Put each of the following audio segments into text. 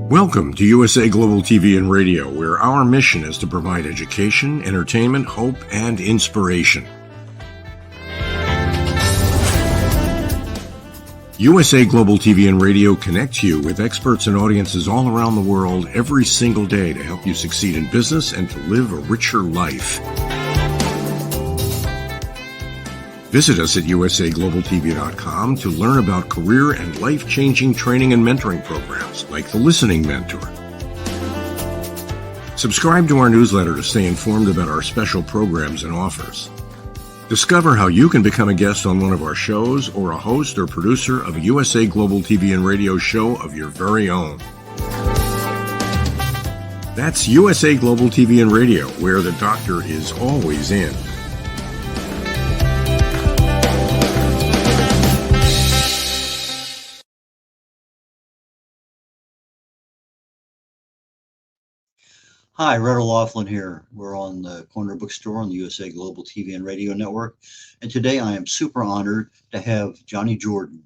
Welcome to USA Global TV and Radio, where our mission is to provide education, entertainment, hope, and inspiration. USA Global TV and Radio connects you with experts and audiences all around the world every single day to help you succeed in business and to live a richer life. Visit us at usaglobaltv.com to learn about career and life-changing training and mentoring programs like the Listening Mentor. Subscribe to our newsletter to stay informed about our special programs and offers. Discover how you can become a guest on one of our shows or a host or producer of a USA Global TV and Radio show of your very own. That's USA Global TV and Radio, where the doctor is always in. Hi, Red O'Loughlin here. We're on the Corner Bookstore on the USA Global TV and Radio Network. And today I am super honored to have Jonni Jordyn.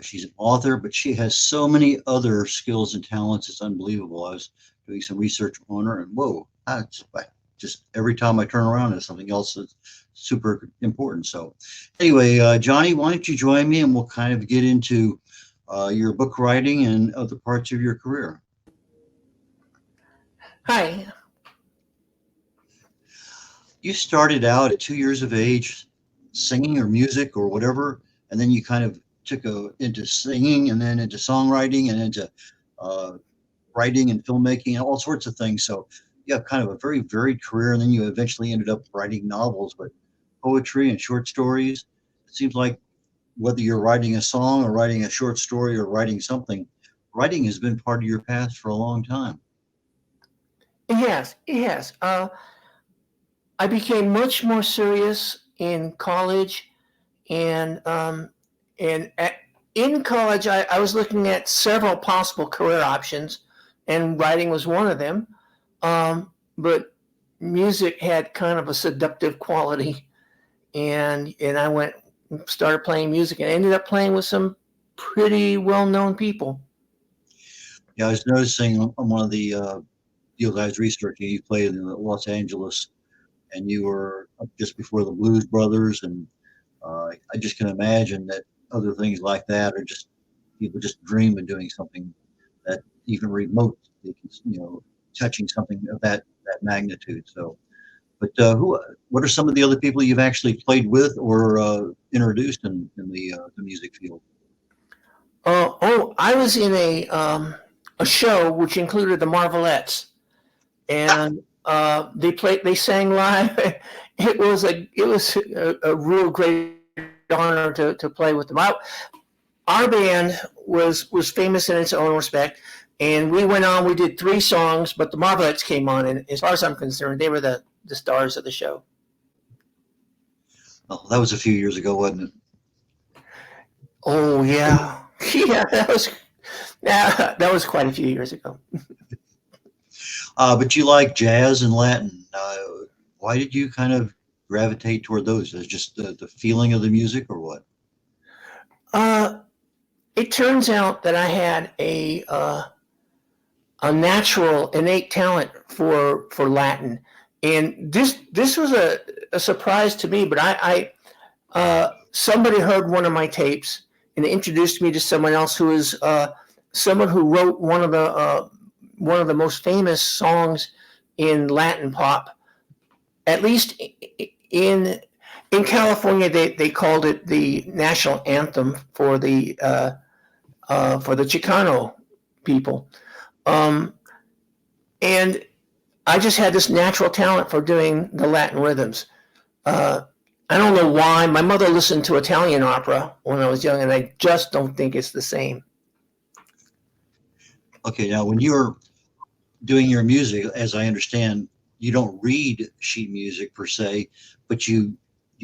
She's an author, but she has so many other skills and talents. It's unbelievable. I was doing some research on her and whoa, just every time I turn around, there's something else that's super important. So anyway, Jonni, why don't you join me and we'll kind of get into your book writing and other parts of your career. Hi. You started out at 2 years of age singing or music or whatever, and then you kind of took into singing and then into songwriting and into writing and filmmaking and all sorts of things. So you have kind of a very varied career, and then you eventually ended up writing novels, but poetry and short stories. It seems like whether you're writing a song or writing a short story or writing something, writing has been part of your past for a long time. It has. I became much more serious in college, and in college, I was looking at several possible career options, and writing was one of them. But music had kind of a seductive quality, and I started playing music, and ended up playing with some pretty well-known people. Yeah, I was noticing on one of the deals I was researching, you played in Los Angeles, and you were up just before the Blues Brothers, and I just can imagine that other things like that are just people just dream of doing something that even remote, touching something of that magnitude. So, but what are some of the other people you've actually played with or introduced in the music field? I was in a show which included the Marvelettes. And they sang live. It was a real great honor to play with them. Our band was famous in its own respect, and we went on. We did 3 songs, but the Marvelettes came on, and as far as I'm concerned, they were the stars of the show. Oh, that was a few years ago, wasn't it? Oh yeah, yeah. That was quite a few years ago. But you like jazz and Latin. Why did you kind of gravitate toward those? Is it just the feeling of the music or what? It turns out that I had a natural, innate talent for Latin. And this was a surprise to me, but I somebody heard one of my tapes and introduced me to someone else who is someone who wrote one of the most famous songs in Latin pop. At least in California, they called it the national anthem for the Chicano people. And I just had this natural talent for doing the Latin rhythms. I don't know why. My mother listened to Italian opera when I was young, and I just don't think it's the same. Okay, now when you're doing your music, as I understand, you don't read sheet music per se, but you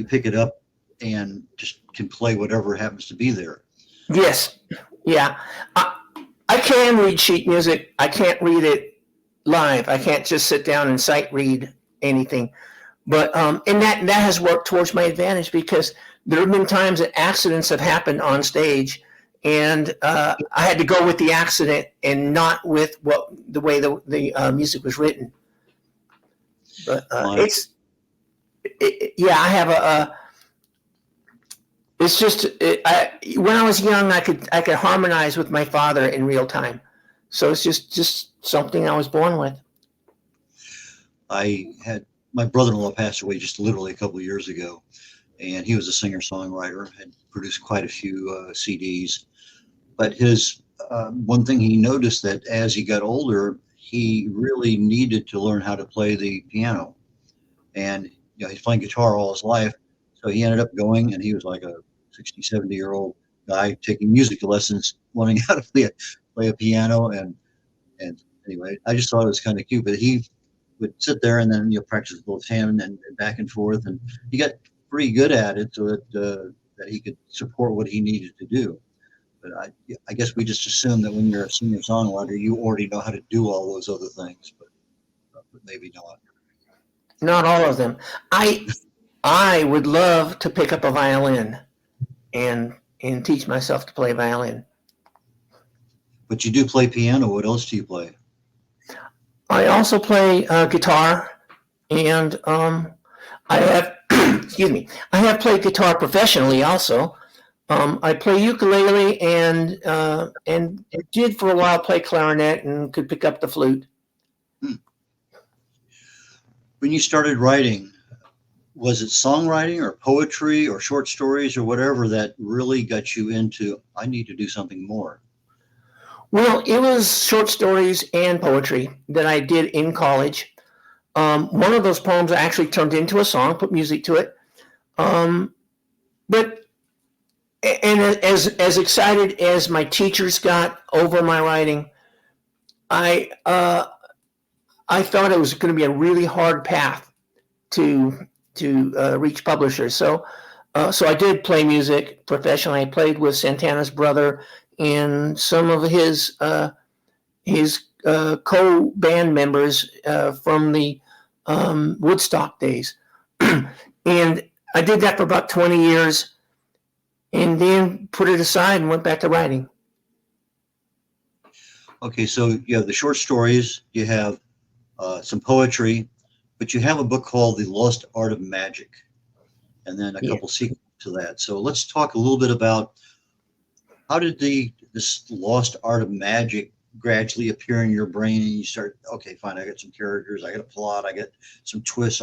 pick it up and just can play whatever happens to be there. Yes. Yeah. I can read sheet music. I can't read it live. I can't just sit down and sight read anything. But and that has worked towards my advantage, because there have been times that accidents have happened on stage, and I had to go with the accident and not with the way the music was written. But I have it's just when I was young, I could harmonize with my father in real time. So it's just something I was born with. I had my brother-in-law passed away just literally a couple of years ago, and he was a singer-songwriter, had produced quite a few CDs. But his one thing he noticed that as he got older, he really needed to learn how to play the piano. And he's playing guitar all his life, so he ended up going, and he was like a 60, 70-year-old guy taking music lessons, learning how to play a piano. And anyway, I just thought it was kind of cute. But he would sit there and then practice both hand and back and forth, and he got pretty good at it, so that he could support what he needed to do. But I guess we just assume that when you're a singer-songwriter, you already know how to do all those other things, but maybe not. Not all of them. I would love to pick up a violin and teach myself to play violin. But you do play piano. What else do you play? I also play guitar, and I have excuse me. I have played guitar professionally also. I play ukulele and did for a while play clarinet and could pick up the flute. When you started writing, was it songwriting or poetry or short stories or whatever that really got you into, I need to do something more? Well, it was short stories and poetry that I did in college. One of those poems actually turned into a song, put music to it. But as excited as my teachers got over my writing, I thought it was going to be a really hard path to reach publishers. So I did play music professionally. I played with Santana's brother and some of his co-band members from the Woodstock days. And I did that for about 20 years and then put it aside and went back to writing. Okay, so you have the short stories, you have some poetry, but you have a book called The Lost Art of Magic, and then a couple sequels to that. So let's talk a little bit about how did this lost art of magic gradually appear in your brain, and you start, okay, fine, I got some characters, I got a plot, I got some twists,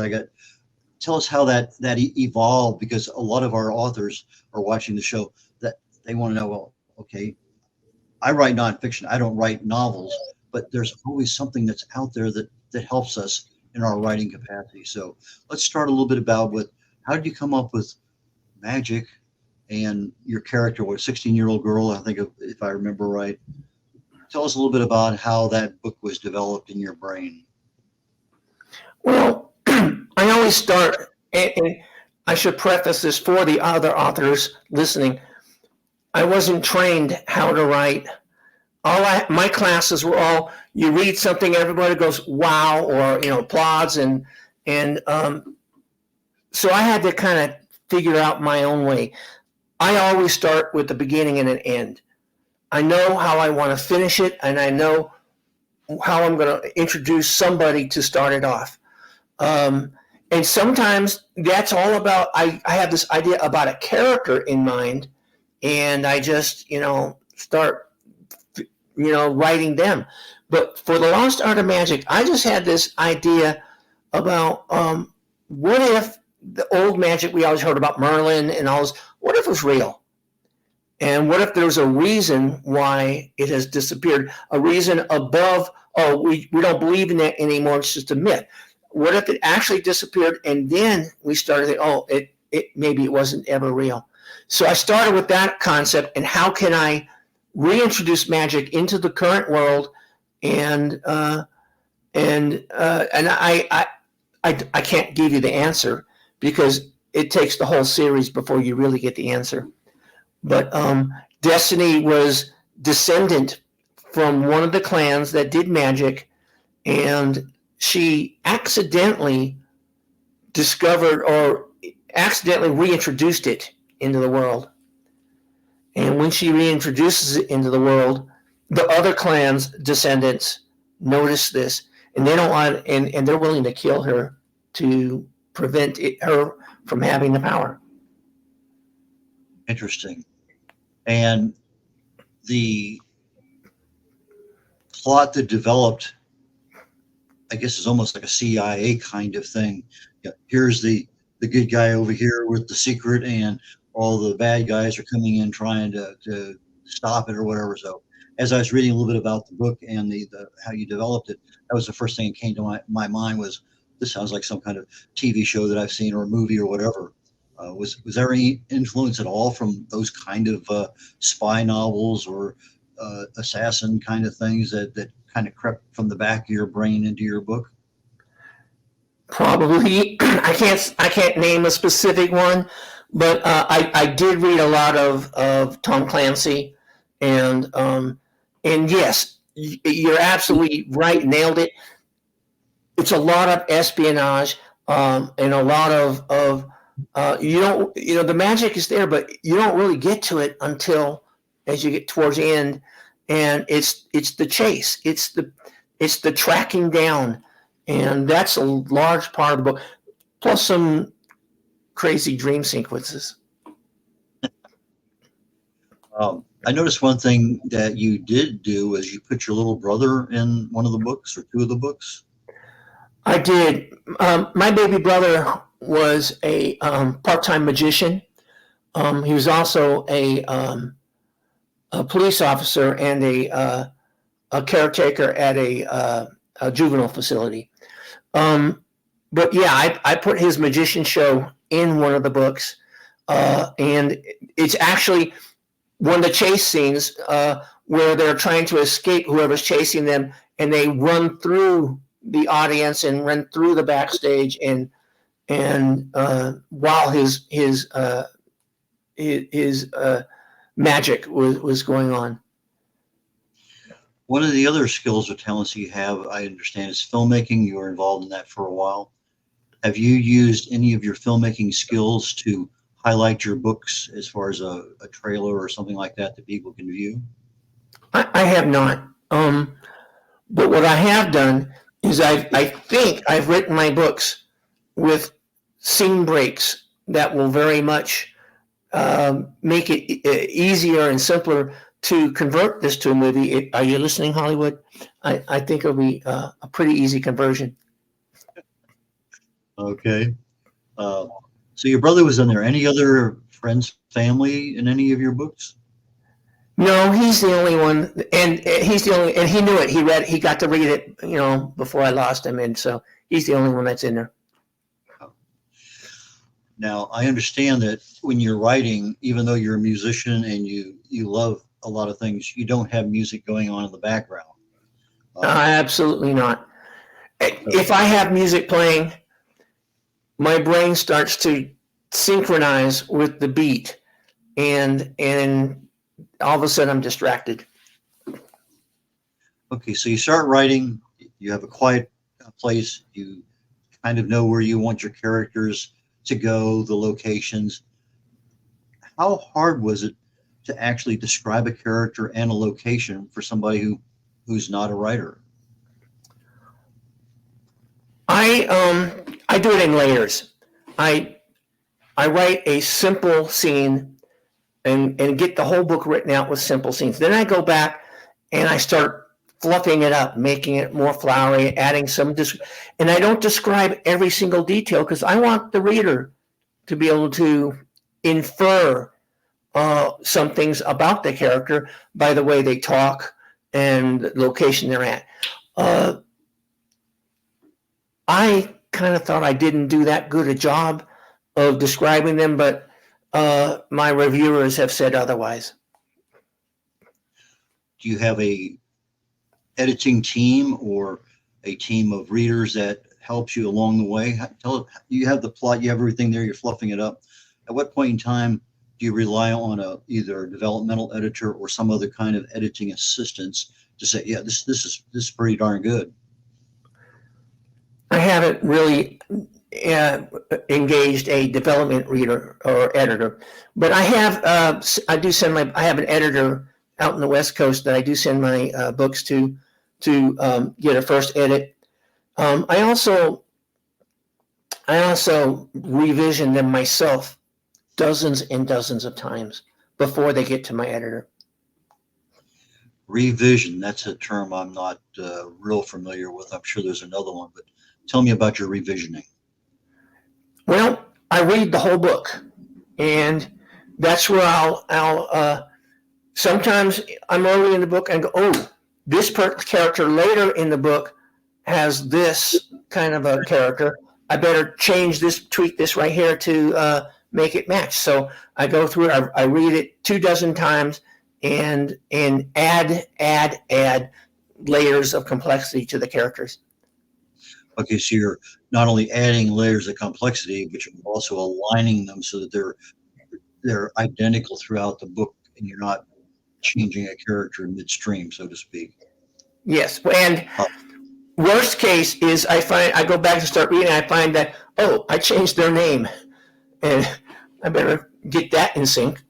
tell us how that evolved, because a lot of our authors are watching the show that they want to know, well, okay, I write nonfiction, I don't write novels, but there's always something that's out there that helps us in our writing capacity. So let's start a little bit about how did you come up with magic, and your character was a 16-year-old girl, I think, if I remember right. Tell us a little bit about how that book was developed in your brain. Well, I always start, and I should preface this for the other authors listening. I wasn't trained how to write. My classes were all, you read something, everybody goes, wow, or, applauds. And so I had to kind of figure out my own way. I always start with the beginning and an end. I know how I want to finish it, and I know how I'm going to introduce somebody to start it off. And sometimes that's all about, I have this idea about a character in mind, and I just, start, writing them. But for The Lost Art of Magic, I just had this idea about what if the old magic we always heard about, Merlin and all this, what if it was real? And what if there's a reason why it has disappeared? A reason above, we don't believe in that anymore, it's just a myth. What if it actually disappeared, and then we started thinking, maybe it wasn't ever real. So I started with that concept, and how can I reintroduce magic into the current world, and I can't give you the answer, because it takes the whole series before you really get the answer. But Destiny was descendant from one of the clans that did magic, and she accidentally discovered or accidentally reintroduced it into the world. And when she reintroduces it into the world, the other clan's descendants notice this, and they don't want, and they're willing to kill her to prevent her from having the power. Interesting. And the plot that developed, I guess, is almost like a CIA kind of thing. Yeah, here's the good guy over here with the secret, and all the bad guys are coming in trying to stop it or whatever. So as I was reading a little bit about the book and the how you developed it, that was the first thing that came to my mind was, this sounds like some kind of TV show that I've seen or a movie or whatever. Was there any influence at all from those kind of spy novels or assassin kind of things that kind of crept from the back of your brain into your book? Probably. I can't name a specific one, but I did read a lot of Tom Clancy, and yes, you're absolutely right, nailed it. It's a lot of espionage, and a lot of the magic is there, but you don't really get to it until as you get towards the end, and it's the chase, it's the tracking down. And that's a large part of the book, plus some crazy dream sequences. I noticed one thing that you did do was you put your little brother in one of the books or two of the books. I did. My baby brother was a part-time magician. He was also a police officer and a caretaker at a juvenile facility. But yeah, I put his magician show in one of the books, and it's actually one of the chase scenes where they're trying to escape whoever's chasing them, and they run through the audience and run through the backstage, and while his magic was going on. One of the other skills or talents you have, I understand, is filmmaking. You were involved in that for a while. Have you used any of your filmmaking skills to highlight your books as far as a trailer or something like that people can view? I have not. But what I have done is I think I've written my books with scene breaks that will very much make it easier and simpler to convert this to a movie. Are you listening, Hollywood? I think it'll be a pretty easy conversion. Okay. So your brother was in there. Any other friends, family in any of your books? No, he's the only one, and he knew it. He read it. He got to read it, before I lost him, and so he's the only one that's in there. Now, I understand that when you're writing, even though you're a musician and you love a lot of things, you don't have music going on in the background. Absolutely not. If I have music playing, my brain starts to synchronize with the beat, and all of a sudden I'm distracted. Okay, so you start writing, you have a quiet place, you kind of know where you want your characters to go, the locations. How hard was it to actually describe a character and a location for somebody who's not a writer? I do it in layers. I write a simple scene and get the whole book written out with simple scenes. Then I go back and I start fluffing it up, making it more flowery, adding some, and I don't describe every single detail because I want the reader to be able to infer some things about the character by the way they talk and the location they're at. I kind of thought I didn't do that good a job of describing them, but my reviewers have said otherwise. Do you have a editing team or a team of readers that helps you along the way? You have the plot, you have everything there, you're fluffing it up. At what point in time do you rely on either a developmental editor or some other kind of editing assistance to say, yeah, this is pretty darn good? I haven't really engaged a development reader or editor. But I have I have an editor out in the West Coast that I do send my books to get a first edit. I also revision them myself dozens and dozens of times before they get to my editor. Revision, that's a term I'm not real familiar with. I'm sure there's another one, but tell me about your revisioning. Well, I read the whole book, and that's where I'll sometimes I'm early in the book and go, oh, this character later in the book has this kind of a character. I better change this, tweak this right here to make it match. So I go through it, I read it 24 times and add layers of complexity to the characters. Okay, so you're not only adding layers of complexity, but you're also aligning them so that they're identical throughout the book, and you're not changing a character midstream, so to speak. Yes, and worst case is I go back to start reading, and I find that, oh, I changed their name, and I better get that in sync.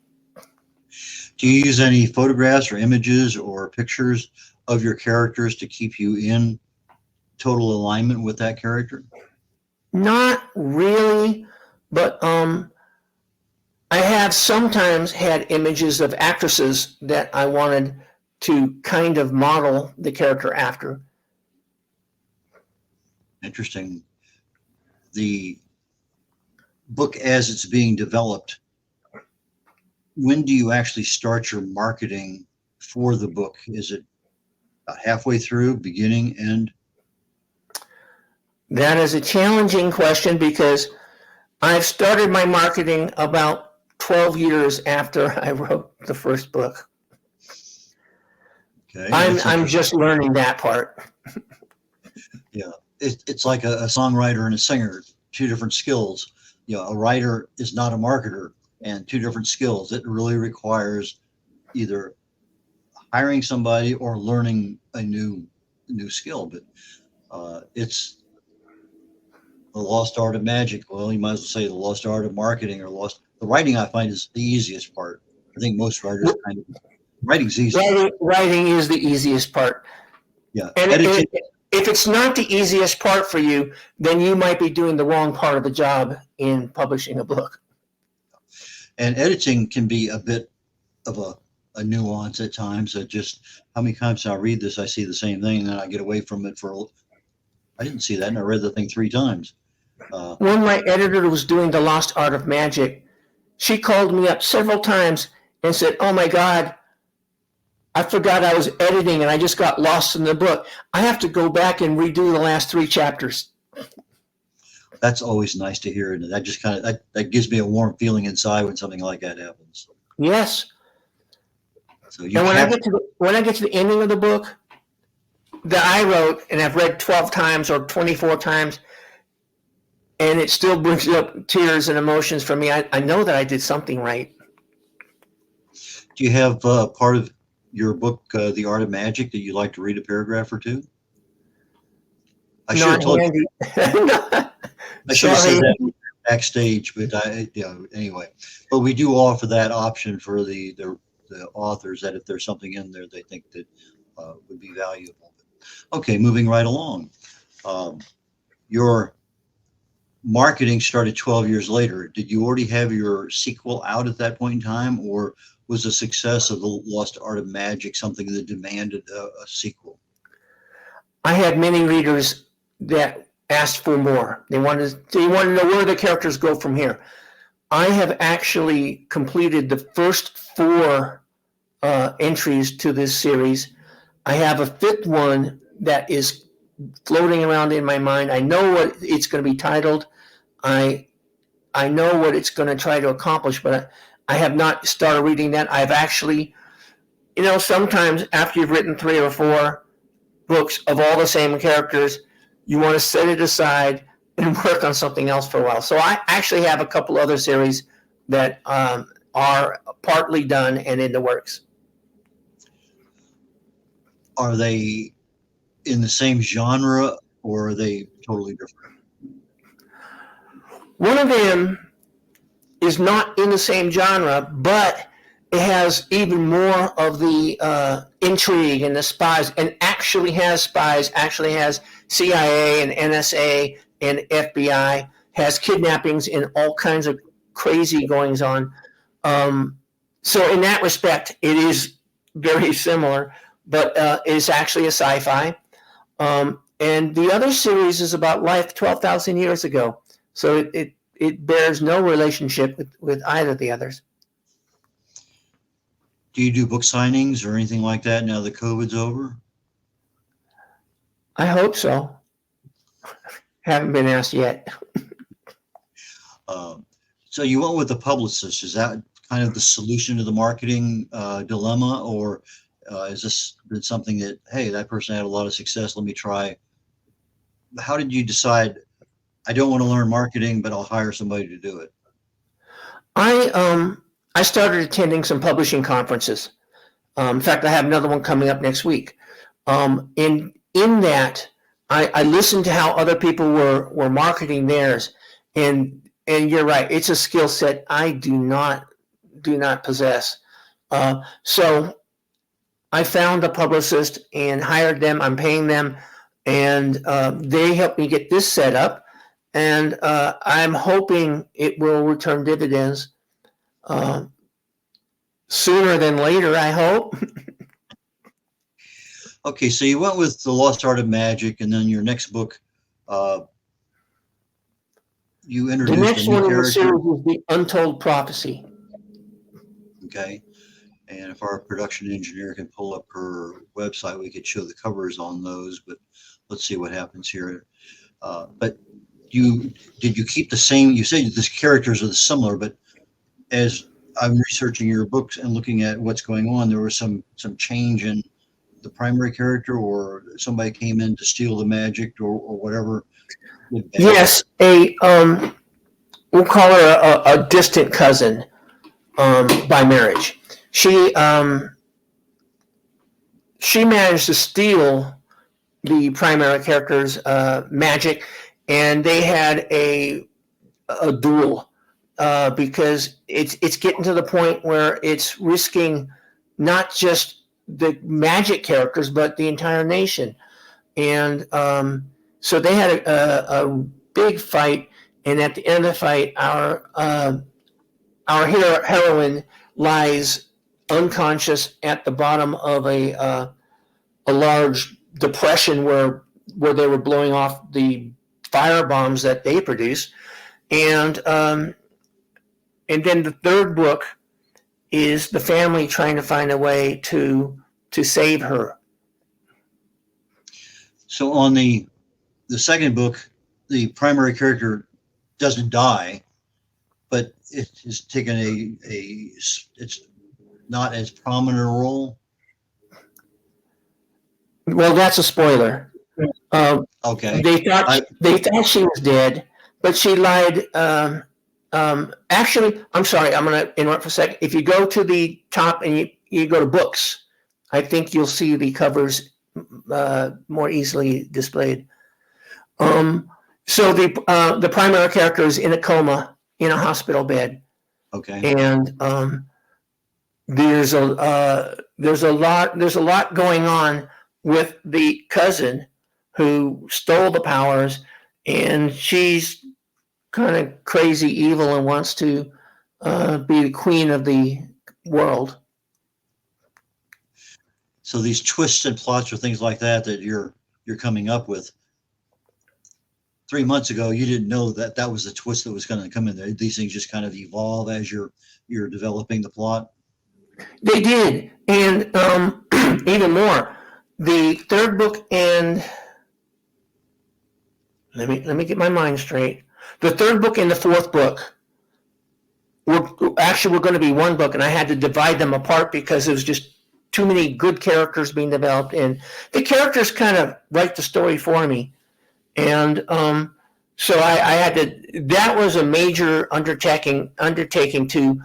Do you use any photographs or images or pictures of your characters to keep you in total alignment with that character? Not really, but I have sometimes had images of actresses that I wanted to kind of model the character after. Interesting. The book as it's being developed, when do you actually start your marketing for the book? Is it about halfway through, beginning, end? That is a challenging question because I've started my marketing about 12 years after I wrote the first book. Okay, I'm just learning that part. Yeah, it's like a songwriter and a singer, two different skills. You know, a writer is not a marketer, and two different skills. It really requires either hiring somebody or learning a new skill. But it's the lost art of magic. Well, you might as well say the lost art of marketing or the writing. I find is the easiest part. I think most writers writing's easy. Writing is the easiest part. Yeah, And editing. if it's not the easiest part for you, then you might be doing the wrong part of the job in publishing a book. And editing can be a bit of a nuance at times. Just how many times I read this, I see the same thing, and then I get away from it I didn't see that, and I read the thing 3 times. When my editor was doing The Lost Art of Magic, she called me up several times and said, oh my God, I forgot I was editing and I just got lost in the book. I have to go back and redo the last 3 chapters. That's always nice to hear, and that just kind of that gives me a warm feeling inside when something like that happens. Yes. So and when I get to the ending of the book that I wrote and I've read 12 times or 24 times, and it still brings up tears and emotions for me, I know that I did something right. Do you have part of your book, The Art of Magic, that you'd like to read a paragraph or two? I should have told you. I should have said that backstage, but anyway. But we do offer that option for the authors, that if there's something in there they think that would be valuable. Okay, moving right along. Your marketing started 12 years later. Did you already have your sequel out at that point in time, or was the success of The Lost Art of Magic something that demanded a sequel? I had many readers that asked for more. They wanted to know where the characters go from here. I have actually completed the first 4 entries to this series. I have a 5th one that is floating around in my mind. I know what it's going to be titled. I know what it's going to try to accomplish, but I have not started reading that. I've actually, sometimes after you've written 3 or 4 books of all the same characters, you want to set it aside and work on something else for a while. So I actually have a couple other series that are partly done and in the works. Are they in the same genre, or are they totally different? One of them is not in the same genre, but it has even more of the intrigue and the spies, and actually has spies, actually has CIA and NSA and FBI, has kidnappings and all kinds of crazy goings on. So in that respect, it is very similar, but it's actually a sci-fi. And the other series is about life 12,000 years ago. So it bears no relationship with either of the others. Do you do book signings or anything like that now that COVID's over? I hope so. Haven't been asked yet. So you went with the publicist. Is that kind of the solution to the marketing dilemma, or is this been something that, hey, that person had a lot of success, let me try? How did you decide, I don't want to learn marketing, but I'll hire somebody to do it? I started attending some publishing conferences. In fact, I have another one coming up next week. In that, I listened to how other people were marketing theirs, and you're right, it's a skill set I do not possess. So I found a publicist and hired them. I'm paying them, and they helped me get this set up, and I'm hoping it will return dividends sooner than later, I hope. Okay, so you went with The Lost Art of Magic, and then your next book, you The introduced next a new one in the character. series is The Untold Prophecy. Okay, and if our production engineer can pull up her website, we could show the covers on those, but let's see what happens here. But did you keep the same, you said the characters are similar, but as I'm researching your books and looking at what's going on, there was some change in the primary character, or somebody came in to steal the magic, or whatever. Yes, we'll call her a distant cousin by marriage. She managed to steal the primary character's magic, and they had a duel because it's getting to the point where it's risking not just the magic characters but the entire nation, and so they had a big fight. And at the end of the fight, our heroine lies unconscious at the bottom of a large depression where they were blowing off the fire bombs that they produce, and then the third book is the family trying to find a way to save her. So on the second book, the primary character doesn't die, but it is taken it's not as prominent a role. Well, that's a spoiler. Okay. They thought she was dead, but she lied. Actually, I'm sorry, I'm going to interrupt for a second. If you go to the top and you go to books, I think you'll see the covers more easily displayed. So the primary character is in a coma in a hospital bed. Okay. And there's a lot going on with the cousin who stole the powers, and she's kind of crazy evil and wants to be the queen of the world. So these twists and plots or things like that you're coming up with. 3 months ago, you didn't know that was the twist that was going to come in there. These things just kind of evolve as you're developing the plot. They did, and even more, the third book and let me get my mind straight. The third book and the fourth book were going to be one book, and I had to divide them apart because it was just too many good characters being developed, and the characters kind of write the story for me. And so I had to. That was a major undertaking to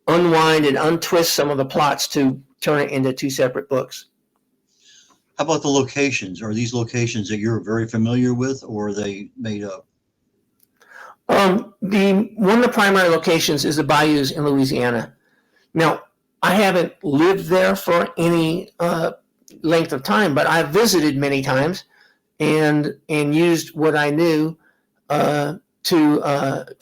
unwind and untwist some of the plots to turn it into two separate books. How about the locations? Are these locations that you're very familiar with, or are they made up? One of the primary locations is the bayous in Louisiana. Now, I haven't lived there for any length of time, but I've visited many times and used what I knew to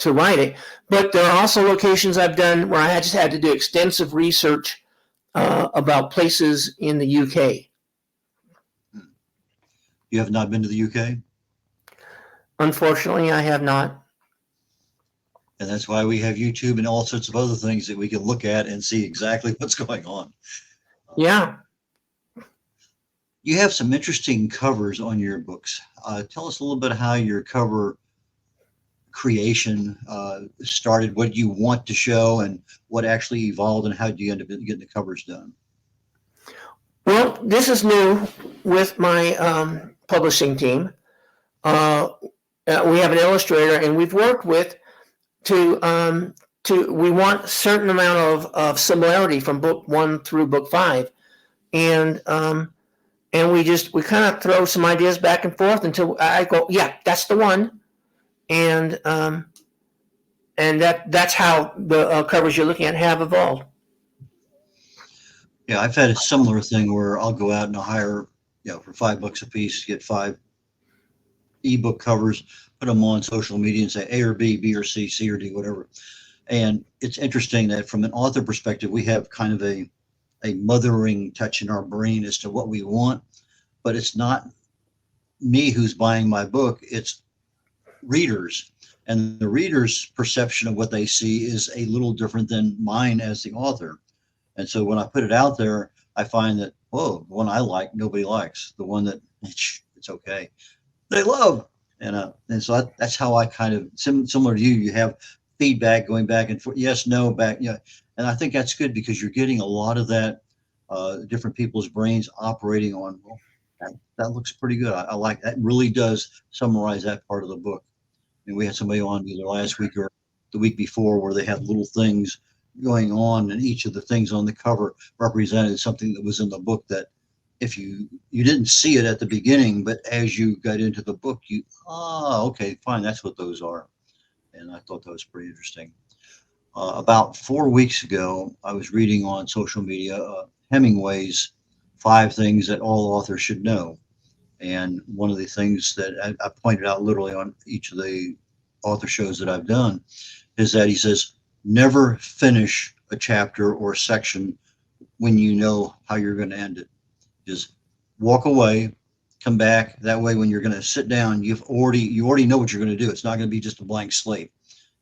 write it. But there are also locations I've done where I just had to do extensive research about places in the UK. You have not been to the UK? Unfortunately, I have not. And that's why we have YouTube and all sorts of other things that we can look at and see exactly what's going on. Yeah. You have some interesting covers on your books. Tell us a little bit how your cover creation started, what you want to show, and what actually evolved, and how did you end up getting the covers done? Well, this is new with my publishing team. We have an illustrator, and we've worked with we want a certain amount of similarity from book 1 through book 5, and we kind of throw some ideas back and forth until I go, yeah, that's the one, and that's how the covers you're looking at have evolved. Yeah, I've had a similar thing where I'll go out and I'll hire, for $5 a piece, get 5 ebook covers, put them on social media and say A or B, B or C, C or D, whatever. And it's interesting that from an author perspective, we have kind of a mothering touch in our brain as to what we want, but it's not me who's buying my book, it's readers. And the reader's perception of what they see is a little different than mine as the author. And so when I put it out there, I find that, the one I like, nobody likes. The one that it's okay, they love. And so that's how I kind of, similar to you have feedback going back and forth, yes, no, back, and I think that's good because you're getting a lot of that, different people's brains operating on, that looks pretty good. I like that. Really does summarize that part of the book. And we had somebody on either last week or the week before where they had little things going on, and each of the things on the cover represented something that was in the book that if you didn't see it at the beginning, but as you got into the book, okay, fine, that's what those are. And I thought that was pretty interesting. About 4 weeks ago, I was reading on social media Hemingway's 5 things that all authors should know. And one of the things that I pointed out literally on each of the author shows that I've done is that he says, never finish a chapter or a section when you know how you're going to end it. Just walk away, come back. That way, when you're going to sit down, you already know what you're going to do. It's not going to be just a blank slate.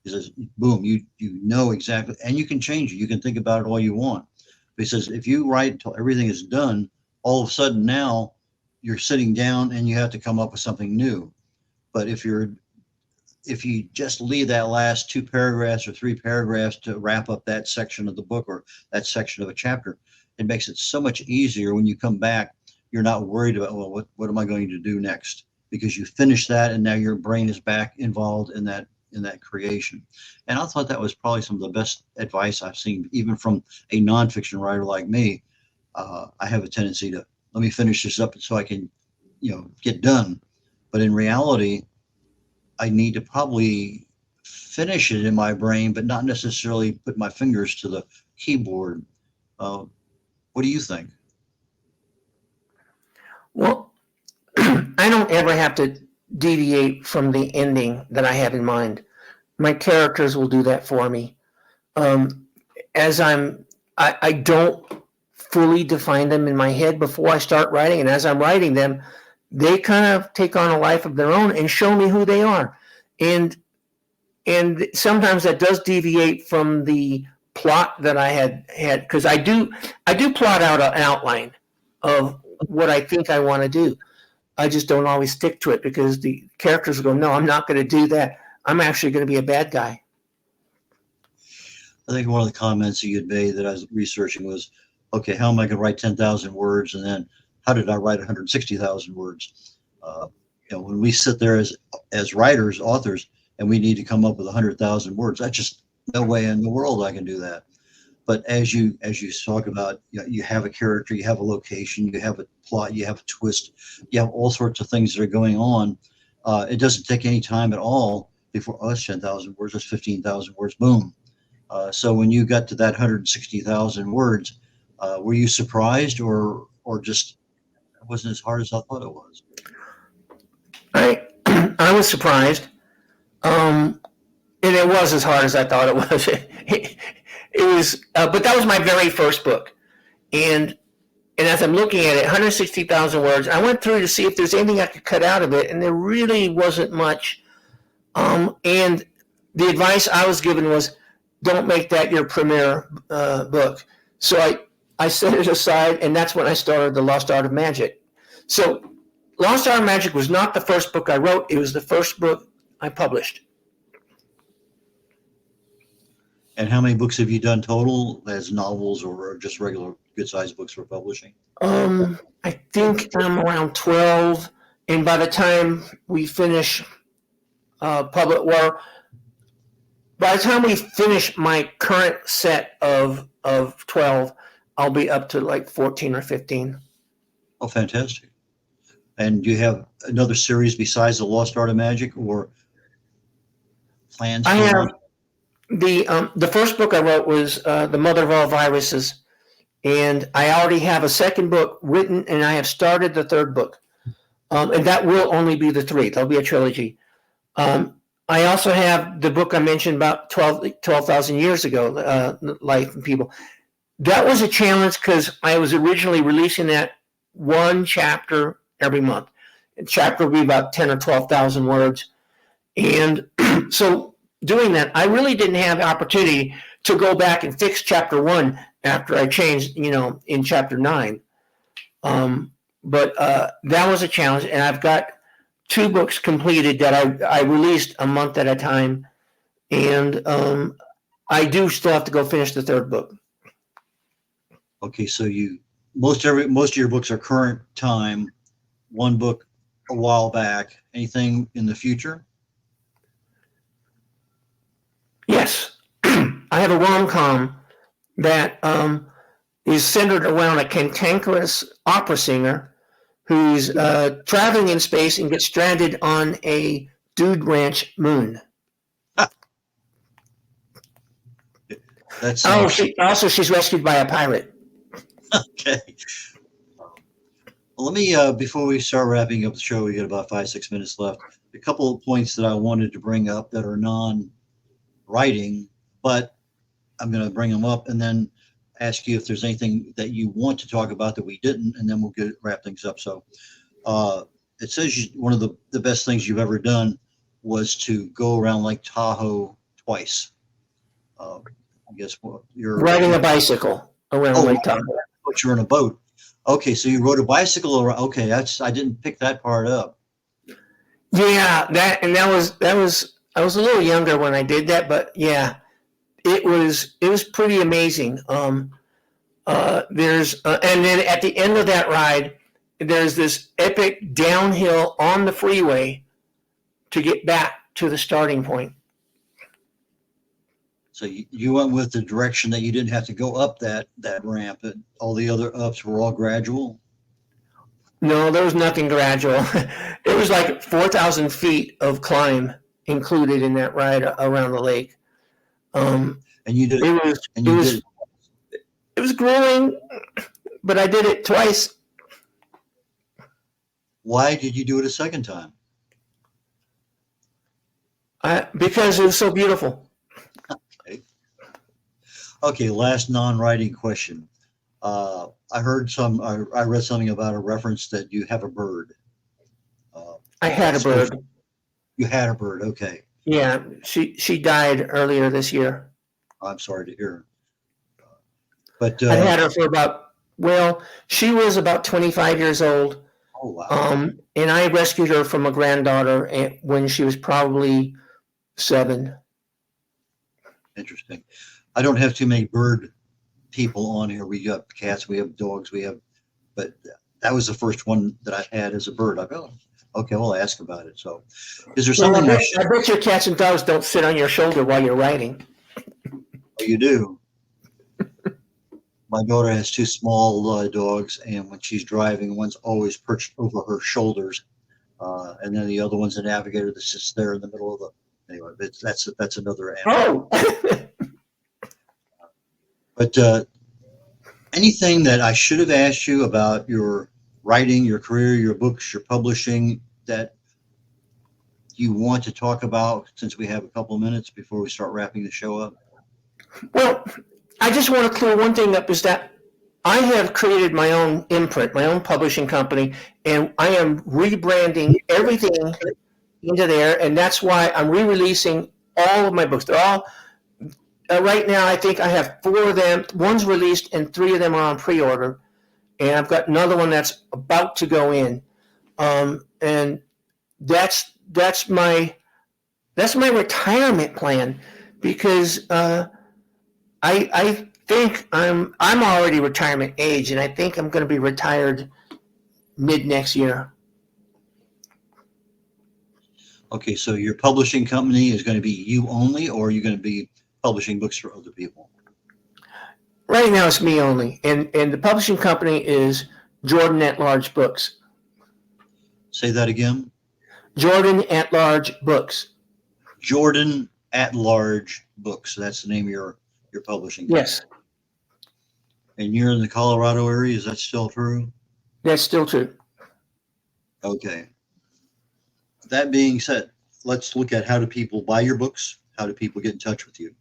He says, boom, you know exactly, and you can change it. You can think about it all you want. But he says, if you write until everything is done, all of a sudden now you're sitting down and you have to come up with something new. But if you just leave that last 2 paragraphs or 3 paragraphs to wrap up that section of the book or that section of a chapter, it makes it so much easier when you come back. You're not worried about, what am I going to do next? Because you finished that and now your brain is back involved in that creation. And I thought that was probably some of the best advice I've seen, even from a nonfiction writer like me. I have a tendency to, let me finish this up so I can, get done. But in reality, I need to probably finish it in my brain, but not necessarily put my fingers to the keyboard. What do you think? Well, I don't ever have to deviate from the ending that I have in mind. My characters will do that for me. I don't fully define them in my head before I start writing, and as I'm writing them, they kind of take on a life of their own and show me who they are. And sometimes that does deviate from the plot that I had, because I do plot out an outline of what I think I want to do. I just don't always stick to it because the characters will go, no, I'm not going to do that. I'm actually going to be a bad guy. I think one of the comments that you had made that I was researching was, okay, how am I going to write 10,000 words? And then how did I write 160,000 words? When we sit there as writers, authors, and we need to come up with 100,000 words, that's just no way in the world I can do that. But as you talk about, you have a character, you have a location, you have a plot, you have a twist, you have all sorts of things that are going on. It doesn't take any time at all before us, 10,000 words, that's 15,000 words, boom. So when you got to that 160,000 words, were you surprised or just it wasn't as hard as I thought it was? I was surprised. And it was as hard as I thought it was. It was, but that was my very first book. And as I'm looking at it, 160,000 words, I went through to see if there's anything I could cut out of it, and there really wasn't much. And the advice I was given was, don't make that your premier book. So I set it aside, and that's when I started The Lost Art of Magic. So Lost Art of Magic was not the first book I wrote. It was the first book I published. And how many books have you done total as novels or just regular good-sized books for publishing? I think I'm around 12, and by the time we finish by the time we finish my current set of 12, I'll be up to like 14 or 15. Oh, fantastic. And do you have another series besides The Lost Art of Magic or plans? I have the first book I wrote was The Mother of All Viruses, and I already have a second book written, and I have started the third book. And that will only be the 3. There'll be a trilogy. I also have the book I mentioned about 12,000 years ago, Life and People. That was a challenge because I was originally releasing that one chapter every month. The chapter would be about 10 or 12,000 words. And so doing that, I really didn't have the opportunity to go back and fix chapter 1 after I changed, in chapter 9. But that was a challenge, and I've got 2 books completed that I released a month at a time, and I do still have to go finish the third book. Okay, so most of your books are current time. One book a while back. Anything in the future? Yes, I have a rom-com that is centered around a cantankerous opera singer who's traveling in space and gets stranded on a dude ranch moon. That's she's rescued by a pirate. Okay. Well, let me, before we start wrapping up the show, we got about 5-6 minutes left. A couple of points that I wanted to bring up that are non-writing, but I'm going to bring them up and then ask you if there's anything that you want to talk about that we didn't, and then we'll wrap things up. So it says one of the best things you've ever done was to go around Lake Tahoe twice. I guess you're riding a bicycle around Lake Tahoe. But you're in a boat. Okay, so you rode a bicycle around. Okay, I didn't pick that part up. Yeah, that was I was a little younger when I did that, but yeah, it was pretty amazing. There's and then at the end of that ride, there's this epic downhill on the freeway to get back to the starting point. So you went with the direction that you didn't have to go up that ramp. All the other ups were all gradual? No, there was nothing gradual. It was like 4,000 feet of climb included in that ride around the lake. And you did it. It was grueling, but I did it twice. Why did you do it a second time? Because it was so beautiful. Okay, last non-writing question. I read something about a reference that you have a bird. I had a bird. You had a bird, okay. Yeah, she died earlier this year. I'm sorry to hear. But I had her for she was about 25 years old. Oh, wow. And I rescued her from a granddaughter when she was probably 7. Interesting. I don't have too many bird people on here. We have cats, we have dogs, but that was the first one that I had as a bird. I go, okay, we'll ask about it. So is there something I bet your cats and dogs don't sit on your shoulder while you're writing. Oh, you do? My daughter has 2 small dogs, and when she's driving, one's always perched over her shoulders, and then the other one's a navigator that sits there in the middle of Anyway, that's another animal. Oh, But anything that I should have asked you about your writing, your career, your books, your publishing that you want to talk about, since we have a couple of minutes before we start wrapping the show up? well, I just want to clear one thing up, is that I have created my own imprint, my own publishing company, and I am rebranding everything into there, and that's why I'm re-releasing all of my books. They're all, right now, I think I have 4 of them. One's released, and 3 of them are on pre-order, and I've got another one that's about to go in, and that's my retirement plan, because I think I'm already retirement age, and I think I'm going to be retired mid next year. Okay, so your publishing company is going to be you only, or are you going to be publishing books for other people? Right now, it's me only, and the publishing company is Jordyn at Large Books. Say that again. Jordyn at Large Books. Jordyn at Large Books. That's the name of your publishing company. Yes, And you're in the Colorado area. Is that still true? that's still true. Okay. That being said, let's look at how do people buy your books? How do people get in touch with you?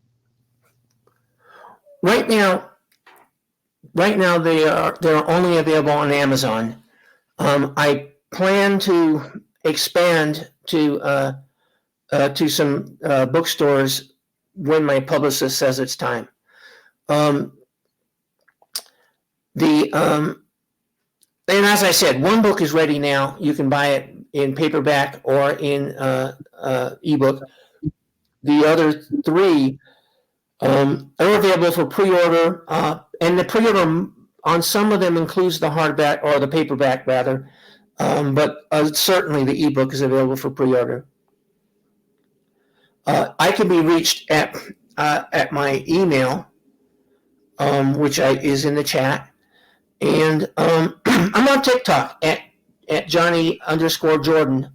Right now, they're only available on Amazon. I plan to expand to some bookstores when my publicist says it's time. And as I said, one book is ready now. You can buy it in paperback or in ebook. The other 3 are available for pre-order, and the pre-order on some of them includes the hardback, or the paperback rather, but certainly the ebook is available for pre-order. I can be reached at my email, which is in the chat, and I'm on TikTok at Jonni_Jordyn,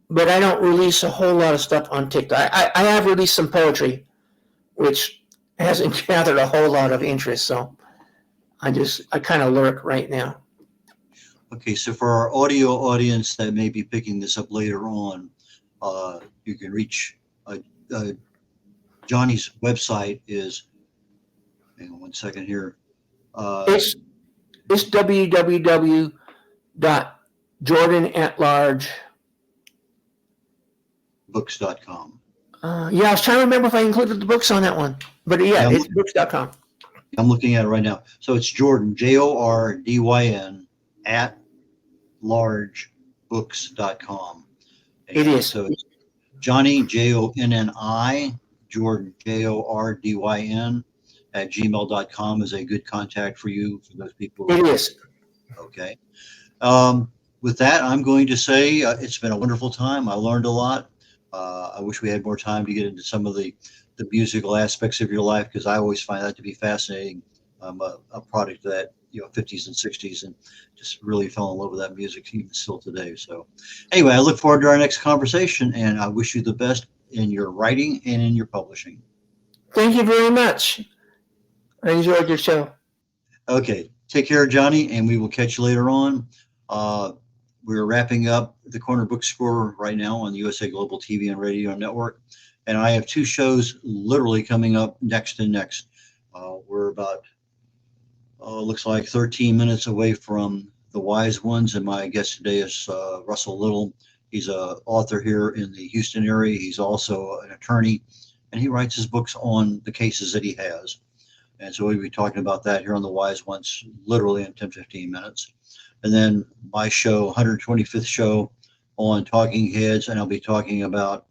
but I don't release a whole lot of stuff on TikTok. I have released some poetry, which hasn't gathered a whole lot of interest, so I kind of lurk right now. Okay, so for our audio audience that may be picking this up later on, you can reach Johnny's website is, hang on one second here. It's www.jordynatlarge. Books.com. Yeah, I was trying to remember if I included the books on that one, but yeah, it's books.com. I'm looking at it right now. So it's Jordyn, Jordyn, at largebooks.com. It is. So it's Jonni, Jonni, Jordyn, Jordyn, at gmail.com is a good contact for you, for those people. It is. Okay. With that, I'm going to say it's been a wonderful time. I learned a lot. I wish we had more time to get into some of the musical aspects of your life, because I always find that to be fascinating. I'm a product of that, 50s and 60s, and just really fell in love with that music even still today. So anyway, I look forward to our next conversation, and I wish you the best in your writing and in your publishing. Thank you very much. I enjoyed your show. Okay. Take care, Jonni, and we will catch you later on. We're wrapping up the Corner Bookstore right now on the USA Global TV and Radio Network. And I have 2 shows literally coming up next and next. We're about, looks like 13 minutes away from The Wise Ones. And my guest today is Russell Little. He's an author here in the Houston area. He's also an attorney, and he writes his books on the cases that he has. And so we'll be talking about that here on The Wise Ones, literally in 10-15 minutes. And then my show, 125th show on Talking Heads, and I'll be talking about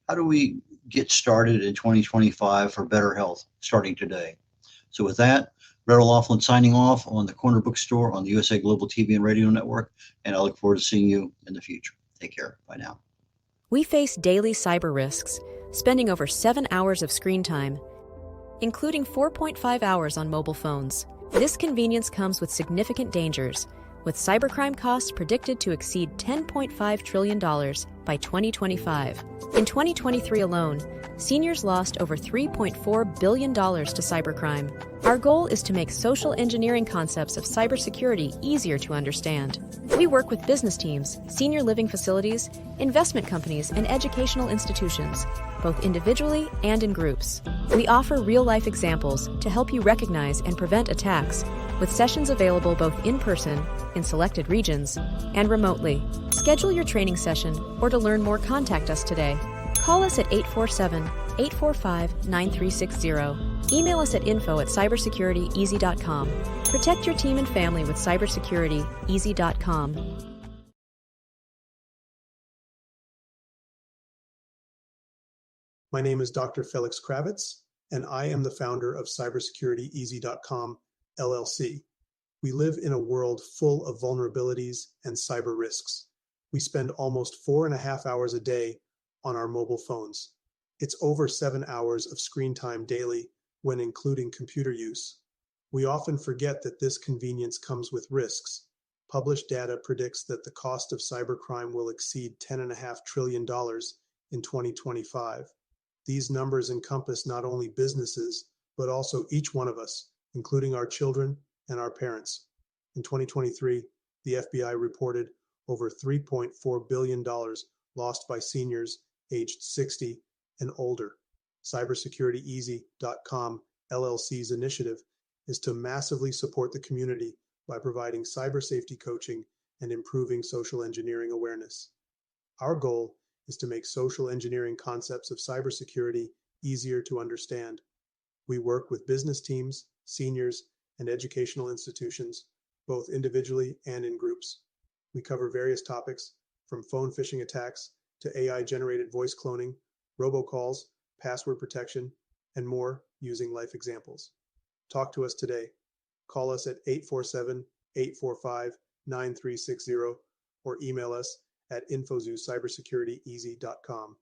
how do we get started in 2025 for better health starting today. So with that, Brett O'Loughlin signing off on the Corner Bookstore on the USA Global TV and Radio Network, and I look forward to seeing you in the future. Take care. Bye now. We face daily cyber risks, spending over 7 hours of screen time, including 4.5 hours on mobile phones. This convenience comes with significant dangers. with cybercrime costs predicted to exceed $10.5 trillion by 2025. In 2023 alone, seniors lost over $3.4 billion to cybercrime. Our goal is to make social engineering concepts of cybersecurity easier to understand. We work with business teams, senior living facilities, investment companies, and educational institutions, both individually and in groups. We offer real-life examples to help you recognize and prevent attacks, with sessions available both in person, in selected regions, and remotely. Schedule your training session, or to learn more, contact us today. Call us at 847-845-9360. Email us at info@cybersecurityeasy.com. Protect your team and family with cybersecurityeasy.com. My name is Dr. Felix Kravitz, and I am the founder of cybersecurityeasy.com, LLC. We live in a world full of vulnerabilities and cyber risks. We spend almost 4.5 hours a day on our mobile phones. It's over 7 hours of screen time daily when including computer use. We often forget that this convenience comes with risks. Published data predicts that the cost of cybercrime will exceed $10.5 trillion in 2025. These numbers encompass not only businesses, but also each one of us, including our children and our parents. In 2023, the FBI reported over $3.4 billion lost by seniors aged 60 and older. Cybersecurityeasy.com LLC's initiative is to massively support the community by providing cyber safety coaching and improving social engineering awareness. Our goal is to make social engineering concepts of cybersecurity easier to understand. We work with business teams, seniors, and educational institutions, both individually and in groups. We cover various topics, from phone phishing attacks to AI-generated voice cloning, robocalls, password protection, and more, using life examples. Talk to us today. Call us at 847-845-9360 or email us at info@cybersecurityeasy.com.